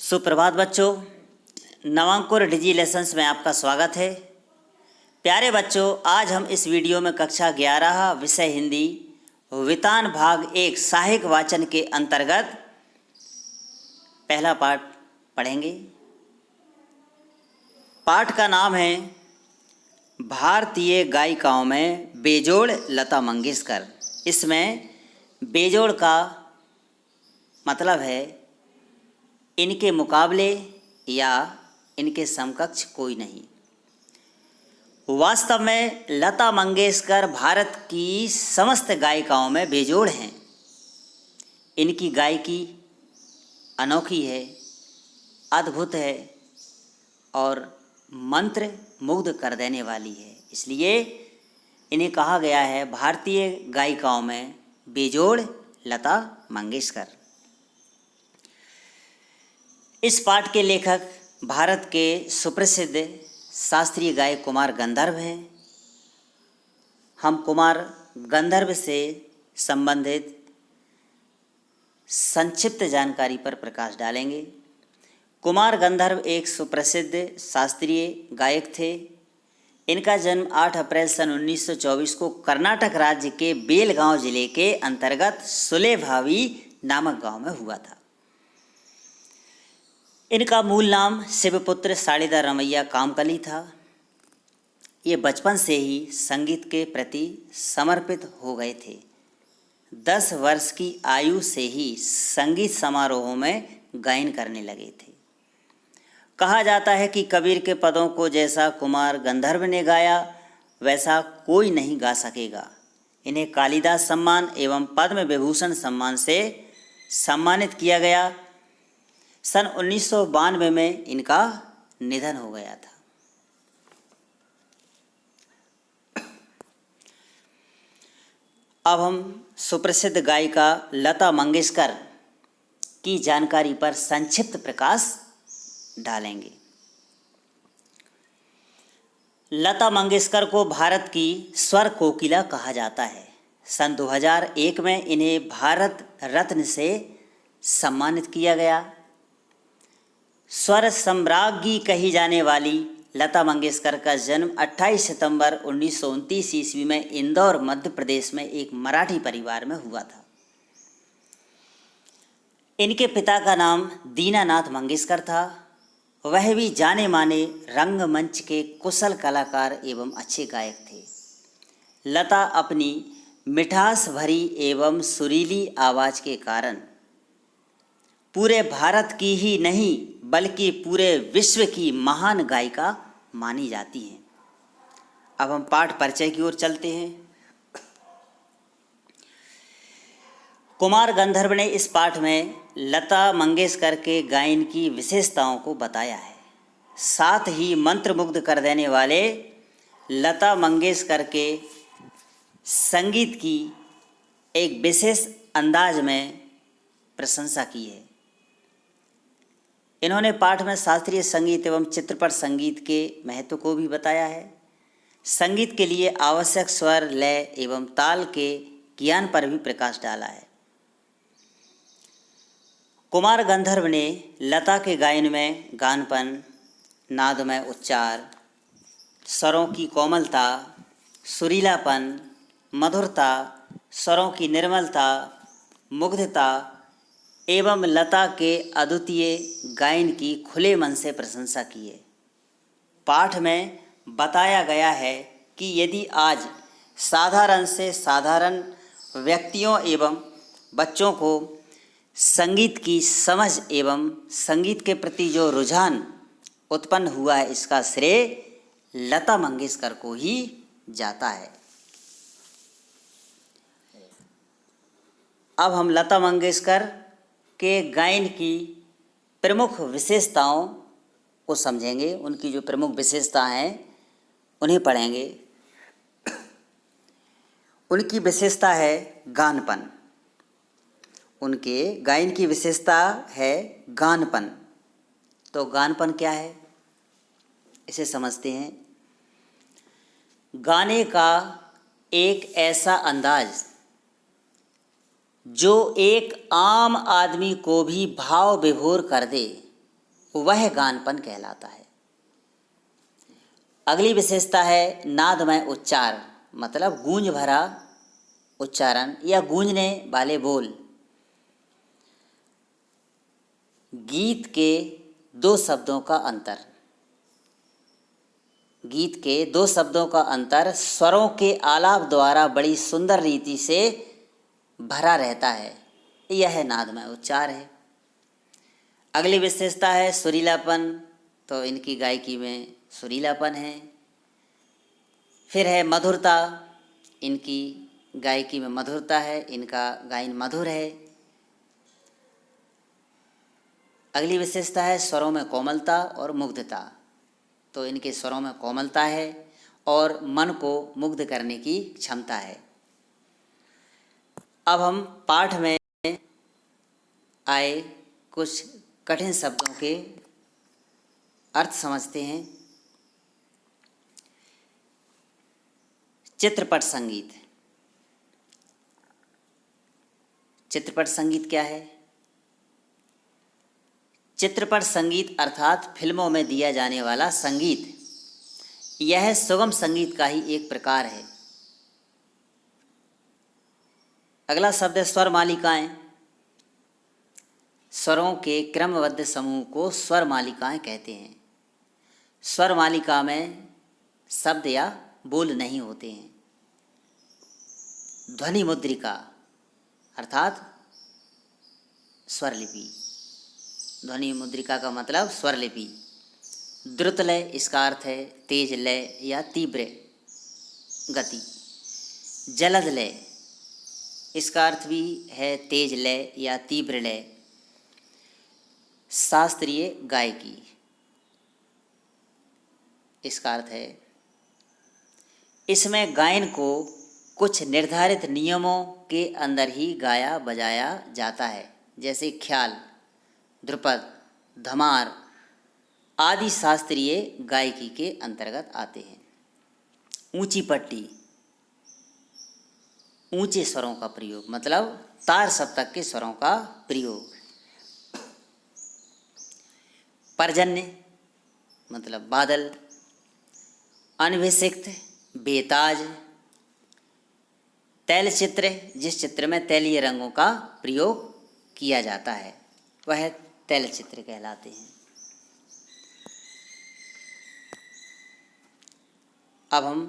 सुप्रभात बच्चों, नवांकुर डिजी लेसन्स में आपका स्वागत है। प्यारे बच्चों, आज हम इस वीडियो में कक्षा 11 विषय हिंदी वितान भाग 1 सहायक वाचन के अंतर्गत पहला पाठ पढ़ेंगे। पाठ का नाम है भारतीय गायिकाओं में बेजोड़ लता मंगेशकर। इसमें बेजोड़ का मतलब है इनके मुकाबले या इनके समकक्ष कोई नहीं। वास्तव में लता मंगेशकर भारत की समस्त गायिकाओं में बेजोड़ हैं। इनकी गायकी अनोखी है, अद्भुत है और मंत्र मुग्ध कर देने वाली है। इसलिए इन्हें कहा गया है भारतीय गायिकाओं में बेजोड़ लता मंगेशकर। इस पाठ के लेखक भारत के सुप्रसिद्ध शास्त्रीय गायक कुमार गंधर्व हैं। हम कुमार गंधर्व से संबंधित संक्षिप्त जानकारी पर प्रकाश डालेंगे। कुमार गंधर्व एक सुप्रसिद्ध शास्त्रीय गायक थे। इनका जन्म 8 अप्रैल सन 1924 को कर्नाटक राज्य के बेलगांव जिले के अंतर्गत सुलेभावी नामक गांव में हुआ था। इनका मूल नाम शिवपुत्र साड़ीदार रमैया कामकली था। ये बचपन से ही संगीत के प्रति समर्पित हो गए थे। 10 वर्ष की आयु से ही संगीत समारोहों में गायन करने लगे थे। कहा जाता है कि कबीर के पदों को जैसा कुमार गंधर्व ने गाया वैसा कोई नहीं गा सकेगा। इन्हें कालिदास सम्मान एवं पद्म विभूषण सम्मान से सम्मानित किया गया। सन 1992 में इनका निधन हो गया था। अब हम सुप्रसिद्ध गायिका लता मंगेशकर की जानकारी पर संक्षिप्त प्रकाश डालेंगे। लता मंगेशकर को भारत की स्वर कोकिला कहा जाता है। सन 2001 में इन्हें भारत रत्न से सम्मानित किया गया। स्वर सम्राज्ञी कही जाने वाली लता मंगेशकर का जन्म 28 सितंबर 1929 ईस्वी में इंदौर मध्य प्रदेश में एक मराठी परिवार में हुआ था। इनके पिता का नाम दीनानाथ मंगेशकर था। वह भी जाने माने रंगमंच के कुशल कलाकार एवं अच्छे गायक थे। लता अपनी मिठास भरी एवं सुरीली आवाज़ के कारण पूरे भारत की ही नहीं बल्कि पूरे विश्व की महान गायिका मानी जाती हैं। अब हम पाठ परिचय की ओर चलते हैं। कुमार गंधर्व ने इस पाठ में लता मंगेशकर के गायन की विशेषताओं को बताया है। साथ ही मंत्रमुग्ध कर देने वाले लता मंगेशकर के संगीत की एक विशेष अंदाज में प्रशंसा की है। इन्होंने पाठ में शास्त्रीय संगीत एवं चित्रपट संगीत के महत्व को भी बताया है। संगीत के लिए आवश्यक स्वर, लय एवं ताल के ज्ञान पर भी प्रकाश डाला है। कुमार गंधर्व ने लता के गायन में गानपन, नादमय उच्चार, स्वरों की कोमलता, सुरीलापन, मधुरता, स्वरों की निर्मलता, मुग्धता एवं लता के अद्वितीय गायन की खुले मन से प्रशंसा की है। पाठ में बताया गया है कि यदि आज साधारण से साधारण व्यक्तियों एवं बच्चों को संगीत की समझ एवं संगीत के प्रति जो रुझान उत्पन्न हुआ है, इसका श्रेय लता मंगेशकर को ही जाता है। अब हम लता मंगेशकर के गायन की प्रमुख विशेषताओं को समझेंगे। उनकी जो प्रमुख विशेषता हैं उन्हें पढ़ेंगे। उनकी विशेषता है गानपन। उनके गायन की विशेषता है गानपन। तो गानपन क्या है, इसे समझते हैं। गाने का एक ऐसा अंदाज जो एक आम आदमी को भी भाव विभोर कर दे, वह गानपन कहलाता है। अगली विशेषता है नादमय उच्चार, मतलब गूंज भरा उच्चारण या गूंजने वाले बोल। गीत के दो शब्दों का अंतर, गीत के दो शब्दों का अंतर स्वरों के आलाप द्वारा बड़ी सुंदर रीति से भरा रहता है, यह नादमय उच्चार है। अगली विशेषता है सुरीलापन, तो इनकी गायकी में सुरीलापन है। फिर है मधुरता, इनकी गायकी में मधुरता है, इनका गायन मधुर है। अगली विशेषता है स्वरों में कोमलता और मुग्धता, तो इनके स्वरों में कोमलता है और मन को मुग्ध करने की क्षमता है। अब हम पाठ में आए कुछ कठिन शब्दों के अर्थ समझते हैं। चित्रपट संगीत। चित्रपट संगीत क्या है? चित्रपट संगीत अर्थात फिल्मों में दिया जाने वाला संगीत, यह सुगम संगीत का ही एक प्रकार है। अगला शब्द है स्वर मालिकाएं। स्वरों के क्रमबद्ध समूह को स्वर मालिकाएं कहते हैं। स्वर मालिका में शब्द या बोल नहीं होते हैं। ध्वनि मुद्रिका अर्थात स्वरलिपि, ध्वनि मुद्रिका का मतलब स्वरलिपि। द्रुत लय, इसका अर्थ है तेज लय या तीव्र गति। जलद लय, इसका अर्थ भी है तेज लय या तीव्र लय। शास्त्रीय गायकी, इसका अर्थ है इसमें गायन को कुछ निर्धारित नियमों के अंदर ही गाया बजाया जाता है, जैसे ख्याल, ध्रुपद, धमार आदि शास्त्रीय गायकी के अंतर्गत आते हैं। ऊंची पट्टी, ऊंचे स्वरों का प्रयोग, मतलब तार सप्तक के स्वरों का प्रयोग। पर्जन्य मतलब बादल। अनभिषिक्त, बेताज। तैलचित्र, जिस चित्र में तैलीय रंगों का प्रयोग किया जाता है वह तैलचित्र कहलाते हैं। अब हम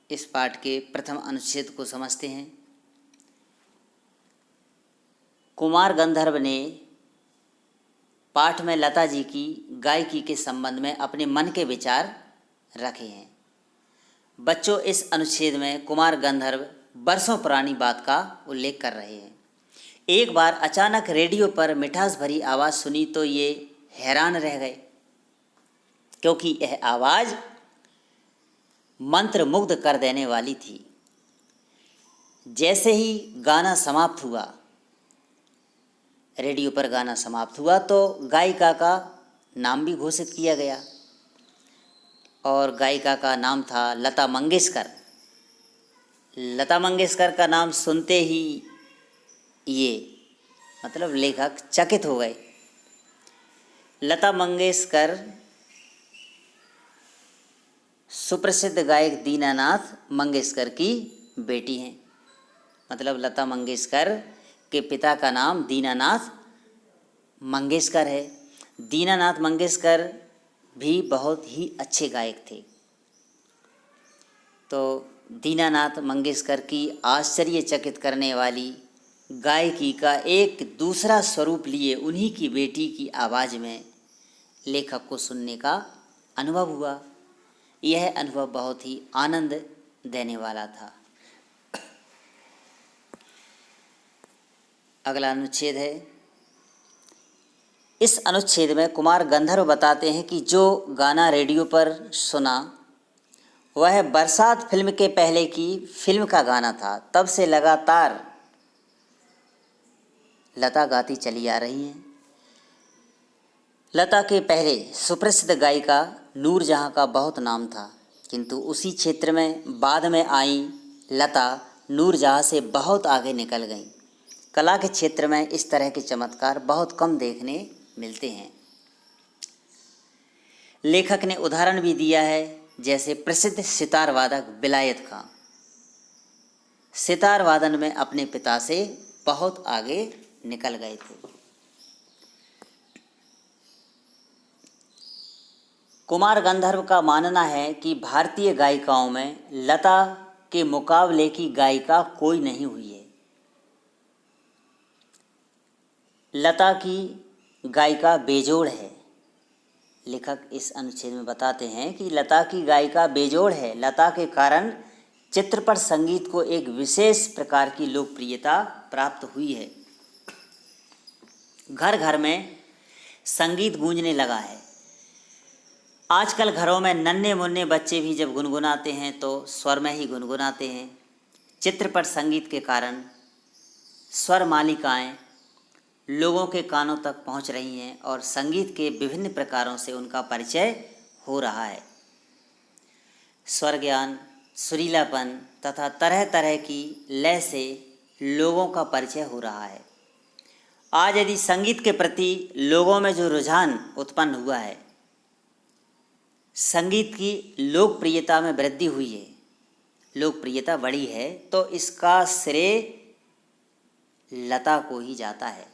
इस पाठ के प्रथम अनुच्छेद को समझते हैं। कुमार गंधर्व ने पाठ में लता जी की गायकी के संबंध में अपने मन के विचार रखे हैं। बच्चों, इस अनुच्छेद में कुमार गंधर्व बरसों पुरानी बात का उल्लेख कर रहे हैं। एक बार अचानक रेडियो पर मिठास भरी आवाज़ सुनी तो ये हैरान रह गए, क्योंकि यह आवाज़ मंत्र मुग्ध कर देने वाली थी। जैसे ही गाना समाप्त हुआ, रेडियो पर गाना समाप्त हुआ, तो गायिका का नाम भी घोषित किया गया और गायिका का नाम था लता मंगेशकर। लता मंगेशकर का नाम सुनते ही ये मतलब लेखक चकित हो गए। लता मंगेशकर सुप्रसिद्ध गायक दीनानाथ मंगेशकर की बेटी हैं। मतलब लता मंगेशकर के पिता का नाम दीनानाथ मंगेशकर है। दीनानाथ मंगेशकर भी बहुत ही अच्छे गायक थे। तो दीनानाथ मंगेशकर की आश्चर्यचकित करने वाली गायकी का एक दूसरा स्वरूप लिए उन्हीं की बेटी की आवाज़ में लेखक को सुनने का अनुभव हुआ। यह अनुभव बहुत ही आनंद देने वाला था। अगला अनुच्छेद है। इस अनुच्छेद में कुमार गंधर्व बताते हैं कि जो गाना रेडियो पर सुना वह बरसात फिल्म के पहले की फिल्म का गाना था। तब से लगातार लता गाती चली आ रही हैं। लता के पहले सुप्रसिद्ध गायिका नूरजहां का बहुत नाम था, किंतु उसी क्षेत्र में बाद में आई लता नूरजहां से बहुत आगे निकल गईं। कला के क्षेत्र में इस तरह के चमत्कार बहुत कम देखने मिलते हैं। लेखक ने उदाहरण भी दिया है, जैसे प्रसिद्ध सितार वादक विलायत खां सितार वादन में अपने पिता से बहुत आगे निकल गए थे। कुमार गंधर्व का मानना है कि भारतीय गायिकाओं में लता के मुकाबले की गायिका कोई नहीं हुई है। लता की गायिका बेजोड़ है। लेखक इस अनुच्छेद में बताते हैं कि लता की गायिका बेजोड़ है। लता के कारण चित्रपट संगीत को एक विशेष प्रकार की लोकप्रियता प्राप्त हुई है। घर घर में संगीत गूंजने लगा है। आजकल घरों में नन्हे मुन्ने बच्चे भी जब गुनगुनाते हैं तो स्वर में ही गुनगुनाते हैं। चित्रपट संगीत के कारण स्वर मालिकाएं लोगों के कानों तक पहुंच रही हैं और संगीत के विभिन्न प्रकारों से उनका परिचय हो रहा है। स्वर ज्ञान, सुरीलापन तथा तरह तरह की लय से लोगों का परिचय हो रहा है। आज यदि संगीत के प्रति लोगों में जो रुझान उत्पन्न हुआ है, संगीत की लोकप्रियता में वृद्धि हुई है, लोकप्रियता बढ़ी है, तो इसका श्रेय लता को ही जाता है।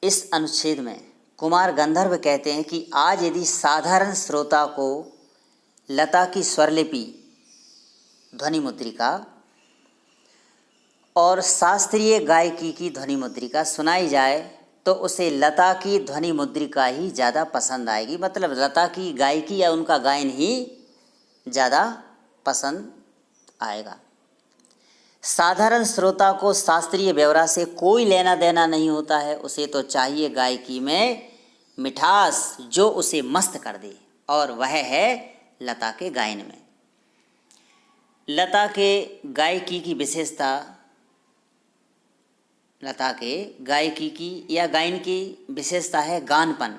इस अनुच्छेद में कुमार गंधर्व कहते हैं कि आज यदि साधारण श्रोता को लता की स्वरलिपि, ध्वनि मुद्रिका और शास्त्रीय गायकी की ध्वनि मुद्रिका सुनाई जाए तो उसे लता की ध्वनि मुद्रिका ही ज़्यादा पसंद आएगी। मतलब लता की गायकी या उनका गायन ही ज़्यादा पसंद आएगा। साधारण श्रोता को शास्त्रीय ब्यौरा से कोई लेना देना नहीं होता है। उसे तो चाहिए गायकी में मिठास जो उसे मस्त कर दे, और वह है लता के गायन में। लता के गायकी की विशेषता, लता के गायकी की या गायन की विशेषता है गानपन।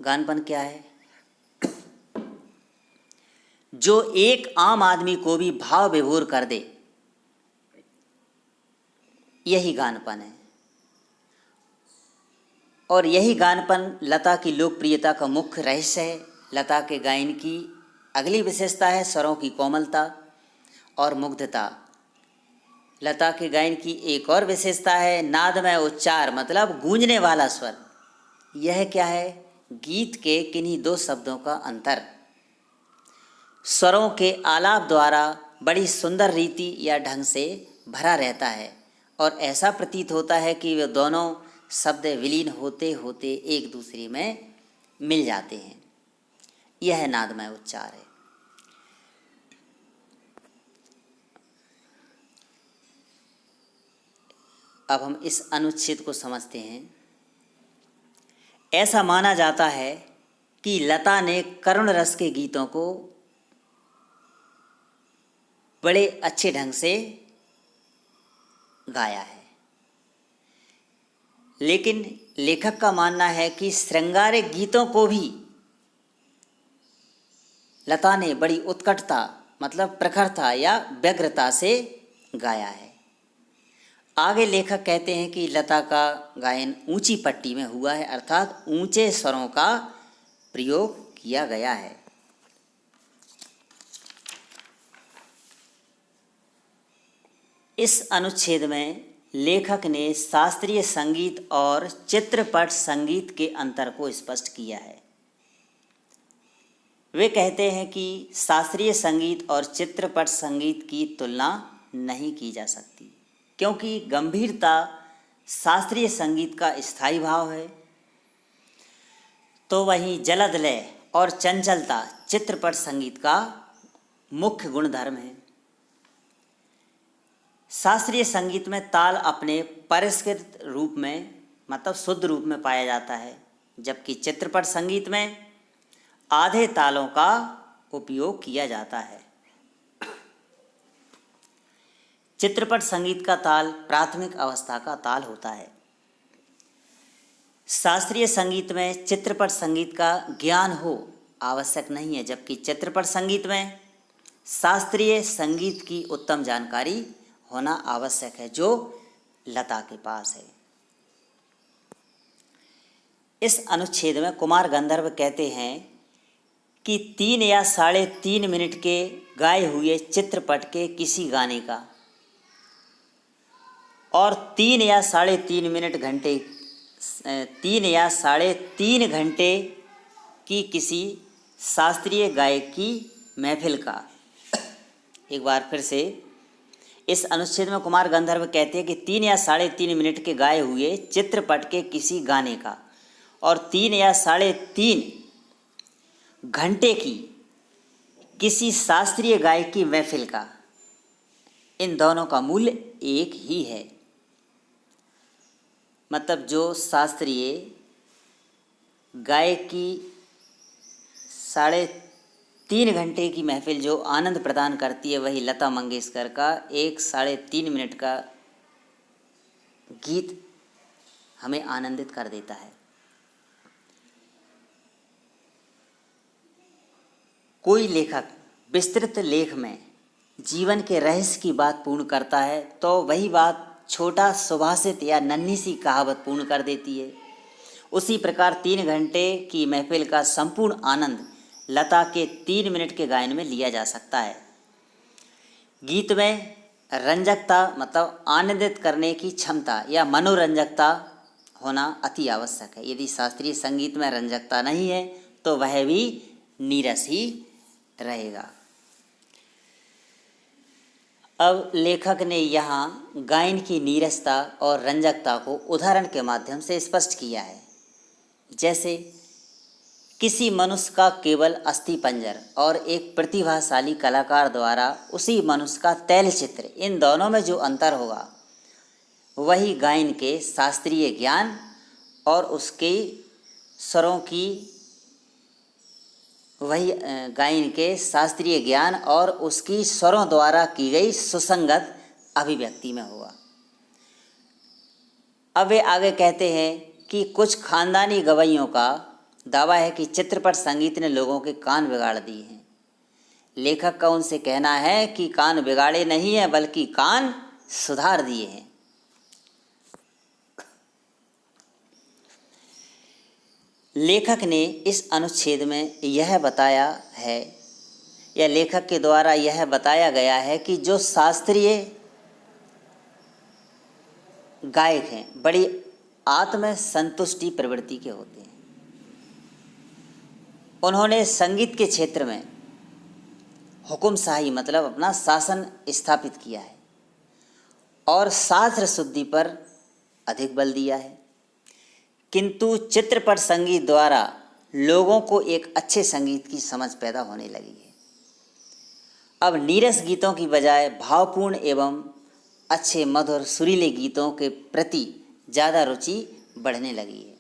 गानपन क्या है? जो एक आम आदमी को भी भाव विभोर कर दे, यही गानपन है। और यही गानपन लता की लोकप्रियता का मुख्य रहस्य है। लता के गायन की अगली विशेषता है स्वरों की कोमलता और मुग्धता। लता के गायन की एक और विशेषता है नादमय उच्चार, मतलब गूंजने वाला स्वर। यह क्या है? गीत के किन्हीं दो शब्दों का अंतर। स्वरों के आलाप द्वारा बड़ी सुंदर रीति या ढंग से भरा रहता है और ऐसा प्रतीत होता है कि वे दोनों शब्द विलीन होते होते एक दूसरे में मिल जाते हैं। यह नादमय उच्चार है। अब हम इस अनुच्छेद को समझते हैं। ऐसा माना जाता है कि लता ने करुण रस के गीतों को बड़े अच्छे ढंग से गाया है, लेकिन लेखक का मानना है कि श्रृंगारिक गीतों को भी लता ने बड़ी उत्कटता, मतलब प्रखरता या व्यग्रता से गाया है। आगे लेखक कहते हैं कि लता का गायन ऊंची पट्टी में हुआ है, अर्थात ऊंचे स्वरों का प्रयोग किया गया है। इस अनुच्छेद में लेखक ने शास्त्रीय संगीत और चित्रपट संगीत के अंतर को स्पष्ट किया है। वे कहते हैं कि शास्त्रीय संगीत और चित्रपट संगीत की तुलना नहीं की जा सकती, क्योंकि गंभीरता शास्त्रीय संगीत का स्थायी भाव है, तो वहीं जलद लय और चंचलता चित्रपट संगीत का मुख्य गुणधर्म है। शास्त्रीय संगीत में ताल अपने परिष्कृत रूप में, मतलब शुद्ध रूप में पाया जाता है, जबकि चित्रपट संगीत में आधे तालों का उपयोग किया जाता है। चित्रपट संगीत का ताल प्राथमिक अवस्था का ताल होता है। शास्त्रीय संगीत में चित्रपट संगीत का ज्ञान हो आवश्यक नहीं है, जबकि चित्रपट संगीत में शास्त्रीय संगीत की उत्तम जानकारी होना आवश्यक है जो लता के पास है। इस अनुच्छेद में कुमार गंधर्व कहते हैं कि 3 या 3.5 मिनट के गाए हुए चित्रपट के किसी गाने का और 3 या 3.5 घंटे की किसी शास्त्रीय गायक की महफिल का। एक बार फिर से, इस अनुच्छेद में कुमार गंधर्व कहते हैं कि 3 या 3.5 मिनट के गाए हुए चित्रपट के किसी गाने का और 3 या 3.5 घंटे की किसी शास्त्रीय गायक की महफिल का, इन दोनों का मूल्य एक ही है। मतलब जो शास्त्रीय गायक की 3.5 घंटे की महफिल जो आनंद प्रदान करती है, वही लता मंगेशकर का 3.5 मिनट का गीत हमें आनंदित कर देता है। कोई लेखक विस्तृत लेख में जीवन के रहस्य की बात पूर्ण करता है तो वही बात छोटा सुभाषित या नन्ही सी कहावत पूर्ण कर देती है। उसी प्रकार 3 घंटे की महफिल का संपूर्ण आनंद लता के 3 मिनट के गायन में लिया जा सकता है। गीत में रंजकता मतलब आनंदित करने की क्षमता या मनोरंजकता होना अति आवश्यक है। यदि शास्त्रीय संगीत में रंजकता नहीं है तो वह भी नीरस ही रहेगा। अब लेखक ने यहाँ गायन की नीरसता और रंजकता को उदाहरण के माध्यम से स्पष्ट किया है। जैसे किसी मनुष्य का केवल अस्थि पंजर और एक प्रतिभाशाली कलाकार द्वारा उसी मनुष्य का तैलचित्र, इन दोनों में जो अंतर होगा वही गायन के शास्त्रीय ज्ञान और उसके स्वरों की स्वरों द्वारा की गई सुसंगत अभिव्यक्ति में होगा। अब वे आगे कहते हैं कि कुछ खानदानी गवैयों का दावा है कि चित्रपट संगीत ने लोगों के कान बिगाड़ दिए हैं। लेखक का उनसे कहना है कि कान बिगाड़े नहीं है बल्कि कान सुधार दिए हैं। लेखक ने इस अनुच्छेद में यह बताया है या लेखक के द्वारा यह बताया गया है कि जो शास्त्रीय गायक हैं बड़ी आत्म संतुष्टि प्रवृत्ति के होते हैं। उन्होंने संगीत के क्षेत्र में हुकुमशाही मतलब अपना शासन स्थापित किया है और शास्त्र शुद्धि पर अधिक बल दिया है। किंतु चित्रपट संगीत द्वारा लोगों को एक अच्छे संगीत की समझ पैदा होने लगी है। अब नीरस गीतों की बजाय भावपूर्ण एवं अच्छे मधुर सुरीले गीतों के प्रति ज़्यादा रुचि बढ़ने लगी है।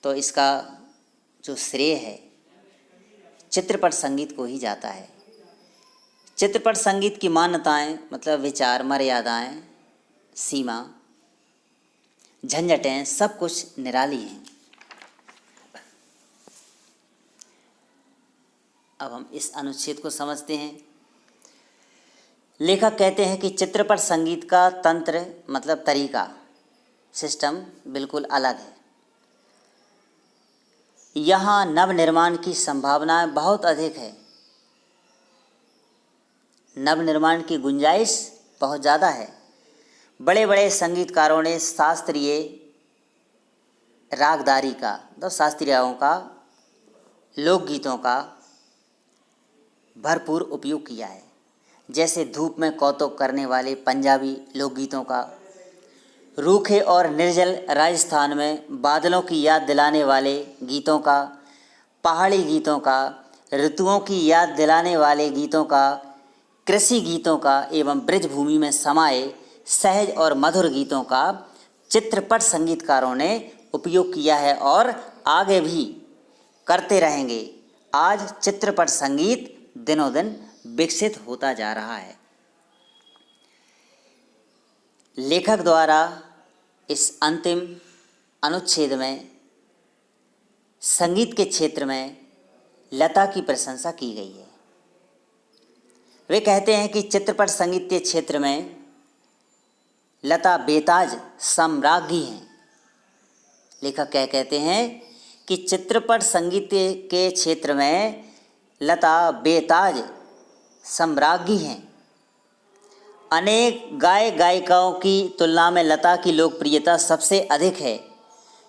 तो इसका जो श्रेय है चित्रपट संगीत को ही जाता है। चित्रपट संगीत की मान्यताएं मतलब विचार, मर्यादाएं, सीमा, झंझटें सब कुछ निराली हैं। अब हम इस अनुच्छेद को समझते हैं। लेखक कहते हैं कि चित्रपट संगीत का तंत्र मतलब तरीका, सिस्टम बिल्कुल अलग है। यहाँ नवनिर्माण की संभावनाएं बहुत अधिक है। नवनिर्माण की गुंजाइश बहुत ज़्यादा है। बड़े बड़े संगीतकारों ने शास्त्रीय रागदारी का मतलब शास्त्रीय रागों का, लोकगीतों का भरपूर उपयोग किया है। जैसे धूप में कौतुक करने वाले पंजाबी लोकगीतों का, रूखे और निर्जल राजस्थान में बादलों की याद दिलाने वाले गीतों का, पहाड़ी गीतों का, ऋतुओं की याद दिलाने वाले गीतों का, कृषि गीतों का एवं ब्रजभूमि में समाये सहज और मधुर गीतों का चित्रपट संगीतकारों ने उपयोग किया है और आगे भी करते रहेंगे। आज चित्रपट संगीत दिनों दिन विकसित होता जा रहा है। लेखक द्वारा इस अंतिम अनुच्छेद में संगीत के क्षेत्र में लता की प्रशंसा की गई है। वे कहते हैं कि चित्रपट संगीत के क्षेत्र में लता बेताज सम्राज्ञी हैं। लेखक क्या कहते हैं कि चित्रपट संगीत के क्षेत्र में लता बेताज सम्राज्ञी हैं। अनेक गायिकाओं की तुलना में लता की लोकप्रियता सबसे अधिक है।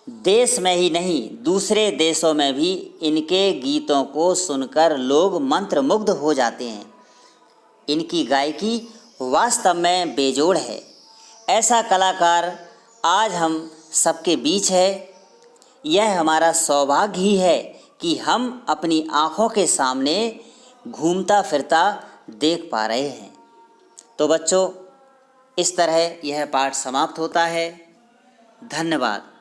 देश में ही नहीं, दूसरे देशों में भी इनके गीतों को सुनकर लोग मंत्रमुग्ध हो जाते हैं। इनकी गायकी वास्तव में बेजोड़ है। ऐसा कलाकार आज हम सबके बीच है। यह हमारा सौभाग्य ही है कि हम अपनी आँखों के सामने घूमता फिरता देख पा रहे हैं। तो बच्चों, इस तरह यह पाठ समाप्त होता है। धन्यवाद।